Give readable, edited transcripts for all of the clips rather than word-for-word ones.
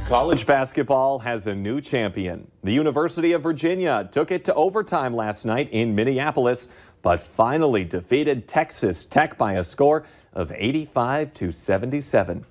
College basketball has a new champion. The University of Virginia took it to overtime last night in Minneapolis, but finally defeated Texas Tech by a score of 85-77.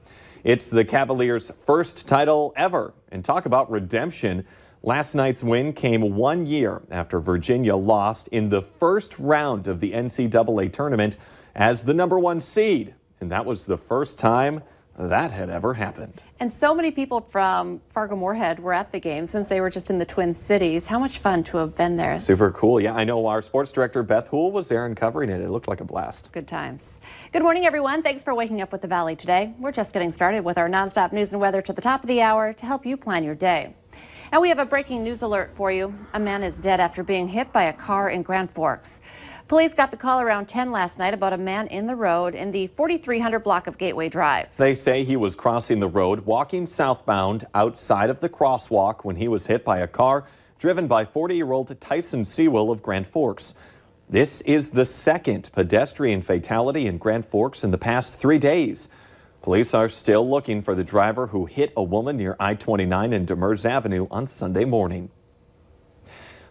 It's the Cavaliers' first title ever. And talk about redemption. Last night's win came 1 year after Virginia lost in the first round of the NCAA tournament as the #1 seed. And that was the first time that had ever happened. And so many people from Fargo-Moorhead were at the game since they were just in the Twin Cities. How much fun to have been there. Super cool. Yeah, I know our sports director, Beth Houle, was there and covering it. It looked like a blast. Good times. Good morning, everyone. Thanks for waking up with the Valley today. We're just getting started with our nonstop news and weather to the top of the hour to help you plan your day. And we have a breaking news alert for you. A man is dead after being hit by a car in Grand Forks. Police got the call around 10 last night about a man in the road in the 4300 block of Gateway Drive. They say he was crossing the road, walking southbound outside of the crosswalk when he was hit by a car driven by 40-year-old Tyson Sewell of Grand Forks. This is the second pedestrian fatality in Grand Forks in the past 3 days. Police are still looking for the driver who hit a woman near I-29 and Demers Avenue on Sunday morning.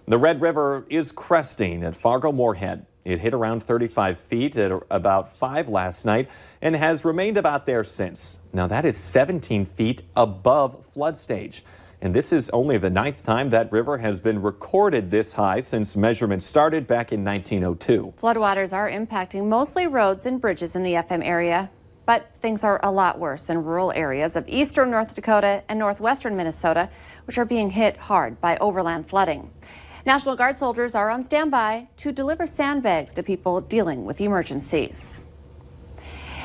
The Red River is cresting at Fargo-Moorhead. It hit around 35 feet at about 5 last night and has remained about there since. Now that is 17 feet above flood stage. And this is only the 9th time that river has been recorded this high since measurements started back in 1902. Floodwaters are impacting mostly roads and bridges in the FM area. But things are a lot worse in rural areas of eastern North Dakota and northwestern Minnesota, which are being hit hard by overland flooding. National Guard soldiers are on standby to deliver sandbags to people dealing with emergencies.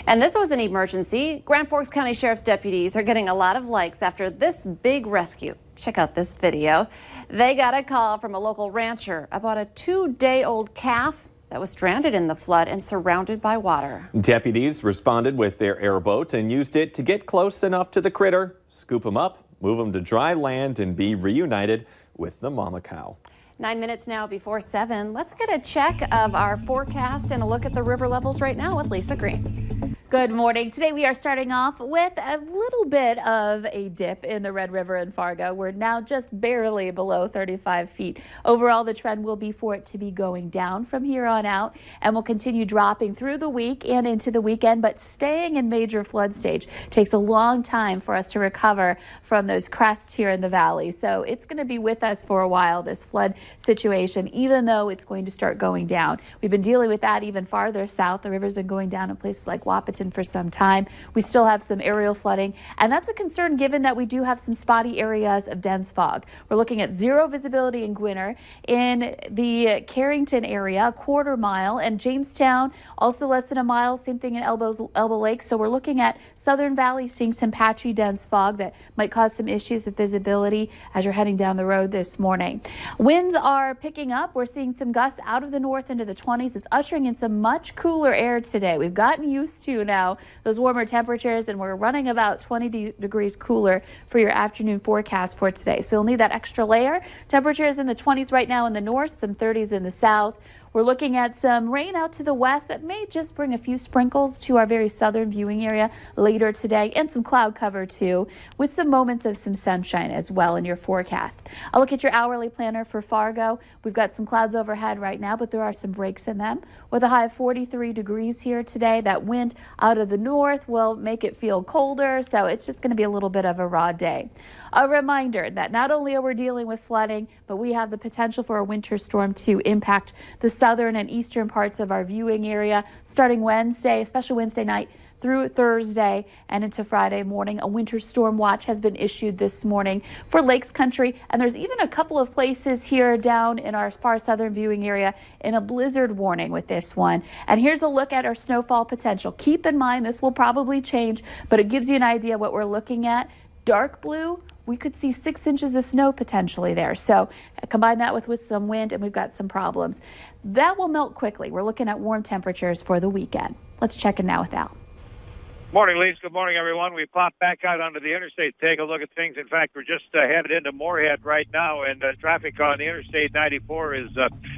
And this was an emergency. Grand Forks County Sheriff's deputies are getting a lot of likes after this big rescue. Check out this video. They got a call from a local rancher about a 2-day-old calf that was stranded in the flood and surrounded by water. Deputies responded with their airboat and used it to get close enough to the critter, scoop him up, move him to dry land, and be reunited with the mama cow. 9 minutes now before 7. Let's get a check of our forecast and a look at the river levels right now with Lisa Green. Good morning. Today we are starting off with a little bit of a dip in the Red River in Fargo. We're now just barely below 35 feet. Overall, the trend will be for it to be going down from here on out and will continue dropping through the week and into the weekend, but staying in major flood stage. Takes a long time for us to recover from those crests here in the valley. So it's going to be with us for a while, this flood situation, even though it's going to start going down. We've been dealing with that even farther south. The river's been going down in places like Wahpeton for some time. We still have some aerial flooding, and that's a concern given that we do have some spotty areas of dense fog. We're looking at 0 visibility in Gwinner, in the Carrington area, a 1/4 mile, and Jamestown also less than a mile, same thing in Elbow Lake. So we're looking at Southern Valley seeing some patchy dense fog that might cause some issues with visibility as you're heading down the road this morning. Winds are picking up. We're seeing some gusts out of the north into the 20s. It's ushering in some much cooler air today. We've gotten used to now those warmer temperatures, and we're running about 20 degrees cooler for your afternoon forecast for today. So you'll need that extra layer. Temperatures in the 20s right now in the north, some 30s in the south. We're looking at some rain out to the west that may just bring a few sprinkles to our very southern viewing area later today, and some cloud cover too, with some moments of some sunshine as well in your forecast. I'll look at your hourly planner for Fargo. We've got some clouds overhead right now, but there are some breaks in them with a high of 43 degrees here today. That wind out of the north will make it feel colder, so it's just going to be a little bit of a raw day. A reminder that not only are we dealing with flooding, but we have the potential for a winter storm to impact the southern and eastern parts of our viewing area starting Wednesday, especially Wednesday night through Thursday and into Friday morning. A winter storm watch has been issued this morning for Lakes Country, and there's even a couple of places here down in our far southern viewing area in a blizzard warning with this one. And here's a look at our snowfall potential. Keep in mind this will probably change, but it gives you an idea what we're looking at. Dark blue, we could see 6 inches of snow potentially there. So combine that with some wind and we've got some problems. That will melt quickly. We're looking at warm temperatures for the weekend. Let's check in now with Al. Morning, Lisa. Good morning, everyone. We popped back out onto the interstate to take a look at things. In fact, we're just headed into Moorhead right now, and traffic on the Interstate 94 is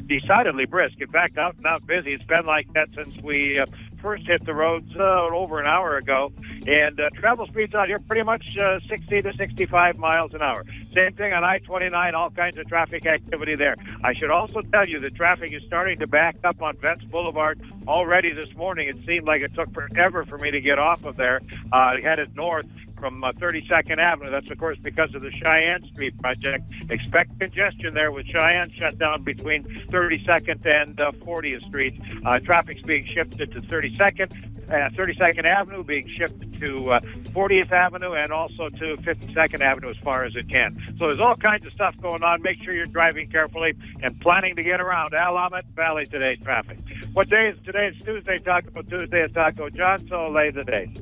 decidedly brisk. In fact, out and out busy. It's been like that since we first hit the roads over an hour ago. And travel speeds out here pretty much 60 to 65 miles an hour. Same thing on I-29, all kinds of traffic activity there. I should also tell you the traffic is starting to back up on Vents Boulevard already this morning. It seemed like it took forever for me to get off of there, headed north from 32nd Avenue. That's, of course, because of the Cheyenne Street project. Expect congestion there with Cheyenne shut down between 32nd and 40th Street. Traffic's being shifted to 32nd Avenue, being shifted to 40th Avenue, and also to 52nd Avenue as far as it can. So there's all kinds of stuff going on. Make sure you're driving carefully and planning to get around Willamette Valley today traffic. What day is today? It's Tuesday, Taco Tuesday at Taco John, so lay the day.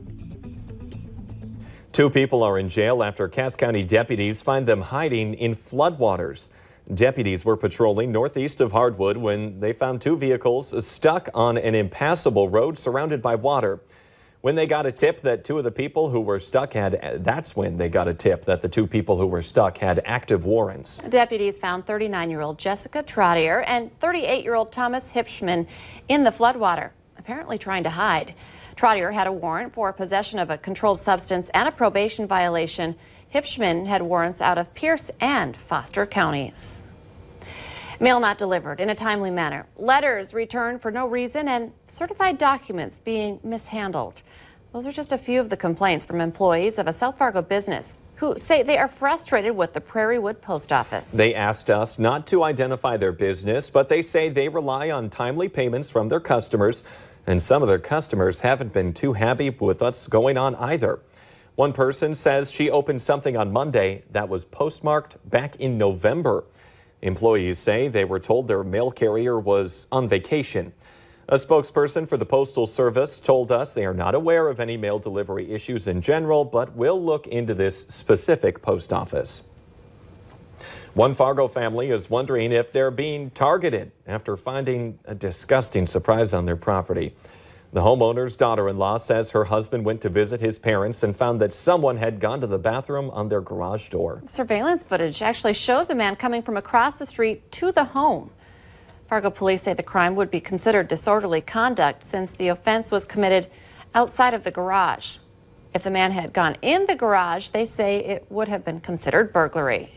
2 people are in jail after Cass County deputies find them hiding in floodwaters. Deputies were patrolling northeast of Hardwood when they found 2 vehicles stuck on an impassable road surrounded by water. When they got a tip that 2 of the people who were stuck that's when they got a tip that the 2 people who were stuck had active warrants. Deputies found 39-year-old Jessica Trottier and 38-year-old Thomas Hipschman in the floodwater, apparently trying to hide. Trottier had a warrant for possession of a controlled substance and a probation violation. Hipschman had warrants out of Pierce and Foster counties. Mail not delivered in a timely manner, letters returned for no reason, and certified documents being mishandled. Those are just a few of the complaints from employees of a South Fargo business who say they are frustrated with the Prairie Wood Post Office. They asked us not to identify their business, but they say they rely on timely payments from their customers, and some of their customers haven't been too happy with what's going on either. One person says she opened something on Monday that was postmarked back in November. Employees say they were told their mail carrier was on vacation. A spokesperson for the Postal Service told us they are not aware of any mail delivery issues in general, but will look into this specific post office. One Fargo family is wondering if they're being targeted after finding a disgusting surprise on their property. The homeowner's daughter-in-law says her husband went to visit his parents and found that someone had gone to the bathroom on their garage door. Surveillance footage actually shows a man coming from across the street to the home. Fargo police say the crime would be considered disorderly conduct since the offense was committed outside of the garage. If the man had gone in the garage, they say it would have been considered burglary.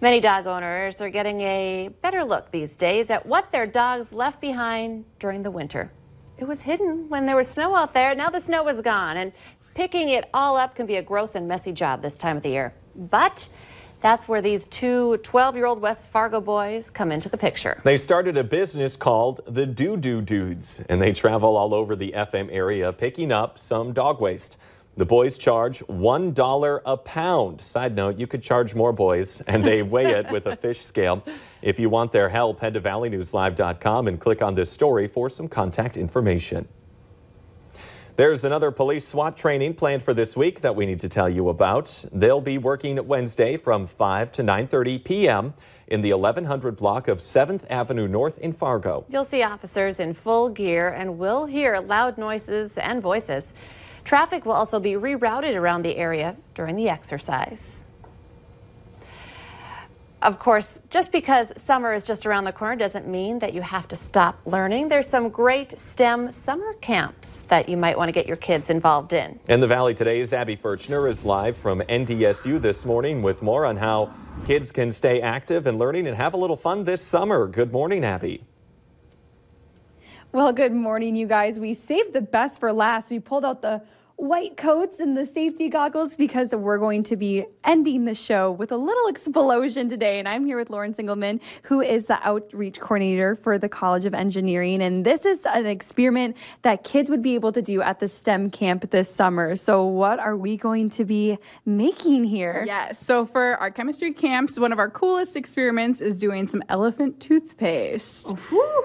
Many dog owners are getting a better look these days at what their dogs left behind during the winter. It was hidden when there was snow out there. Now the snow is gone, and picking it all up can be a gross and messy job this time of the year. But that's where these 2 12-year-old West Fargo boys come into the picture. They started a business called the Doo-Doo Dudes, and they travel all over the FM area picking up some dog waste. The boys charge $1 a pound. Side note, you could charge more, boys, and they weigh it with a fish scale. If you want their help, head to valleynewslive.com and click on this story for some contact information. There's another police SWAT training planned for this week that we need to tell you about. They'll be working Wednesday from 5 to 9:30 p.m. in the 1100 block of 7th Avenue North in Fargo. You'll see officers in full gear and will hear loud noises and voices. Traffic will also be rerouted around the area during the exercise. Of course, just because summer is just around the corner doesn't mean that you have to stop learning. There's some great STEM summer camps that you might want to get your kids involved in. In the Valley today's Abby Furchner is live from NDSU this morning with more on how kids can stay active and learning and have a little fun this summer. Good morning, Abby. Well, good morning, you guys. We saved the best for last. We pulled out the white coats and the safety goggles because we're going to be ending the show with a little explosion today. And I'm here with Lauren Singelman, who is the outreach coordinator for the College of Engineering. And this is an experiment that kids would be able to do at the STEM camp this summer. So what are we going to be making here? Yes. So for our chemistry camps, one of our coolest experiments is doing some elephant toothpaste.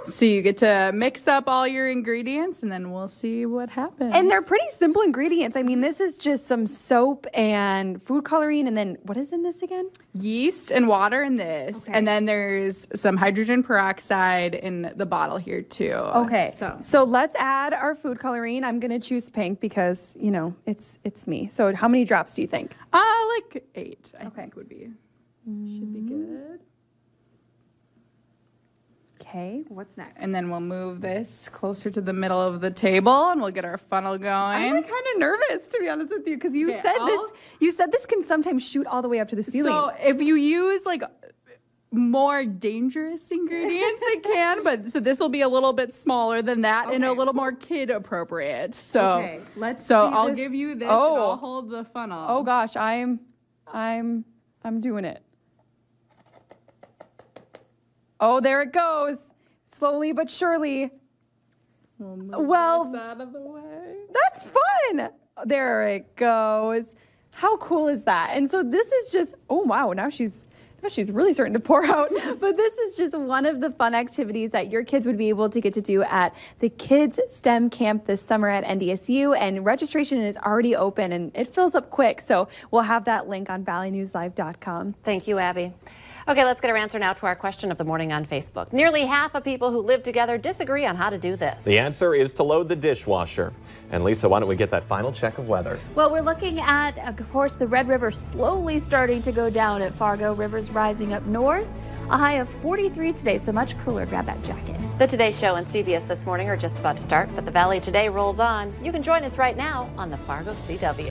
So you get to mix up all your ingredients and then we'll see what happens. And they're pretty simple ingredients. I mean, this is just some soap and food coloring, and then what is in this again? Yeast and water in this. Okay. And then there's some hydrogen peroxide in the bottle here too. Okay. So let's add our food coloring. I'm going to choose pink because, you know, it's me. So how many drops do you think? Like 8, I think would be. Should be good. Okay, what's next? And then we'll move this closer to the middle of the table, and we'll get our funnel going. I'm like kind of nervous, to be honest with you, because you said this can sometimes shoot all the way up to the ceiling. So if you use like more dangerous ingredients, it can. But so this will be a little bit smaller than that and a little more kid appropriate. So I'll give you this. Oh, and I'll hold the funnel. Oh gosh, I'm doing it. Oh, there it goes. Slowly but surely. Well, this out of the way. That's fun. There it goes. How cool is that? And so this is just, oh wow, now she's really starting to pour out. But this is just one of the fun activities that your kids would be able to get to do at the Kids STEM Camp this summer at NDSU. And registration is already open and it fills up quick. So we'll have that link on valleynewslive.com. Thank you, Abby. Okay, let's get our answer now to our question of the morning on Facebook. Nearly half of people who live together disagree on how to do this. The answer is to load the dishwasher. And Lisa, why don't we get that final check of weather? Well, we're looking at, of course, the Red River slowly starting to go down at Fargo. Rivers rising up north. A high of 43 today, so much cooler. Grab that jacket. The Today Show and CBS This Morning are just about to start, but the Valley Today rolls on. You can join us right now on the Fargo CW.